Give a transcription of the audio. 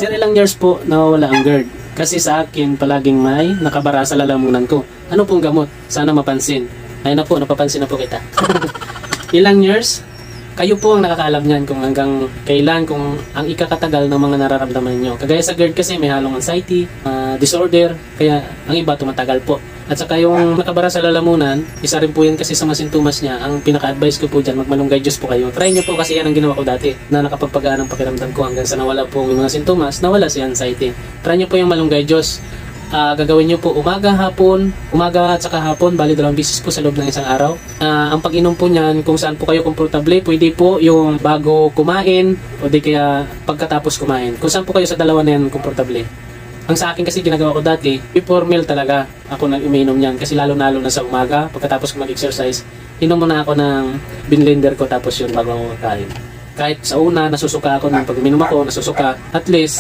Sir, ilang years po nawawala ang GERD? Kasi sa akin palaging may nakabara sa lalamunan ko. Ano pong gamot? Sana mapansin. Ayun na po, napapansin na po kita. Ilang years? Kayo po ang nakakaalam niyan kung hanggang kailan, kung ang ikakatagal ng mga nararamdaman nyo. Kagaya sa GERD kasi may halong anxiety, disorder, kaya ang iba tumatagal po. At saka yung nakabara sa lalamunan, isa rin po yan kasi sa mga sintomas niya. Ang pinaka-advise ko po dyan, magmalunggay juice po kayo. Try nyo po kasi yan ang ginawa ko dati na nakapagpagaan ng pakiramdam ko hanggang sa nawala po yung mga sintomas, nawala si anxiety. Try nyo po yung malunggay juice. Gagawin nyo po umaga at saka hapon, bali 2 beses po sa loob ng isang araw. Ang pag-inom po niyan, kung saan po kayo komportable, pwede po yung bago kumain o di kaya pagkatapos kumain. Kung saan po kayo sa dalawa na yan komportable. Ang sa akin kasi ginagawa ko dati, before meal talaga ako nag-uminom niyan kasi lalo-lalo na sa umaga, pagkatapos ko mag-exercise, inom muna ako ng binlender ko tapos yun bago ako kain. Kahit sa una nasusuka ako ng pag uminom ako, nasusuka, at least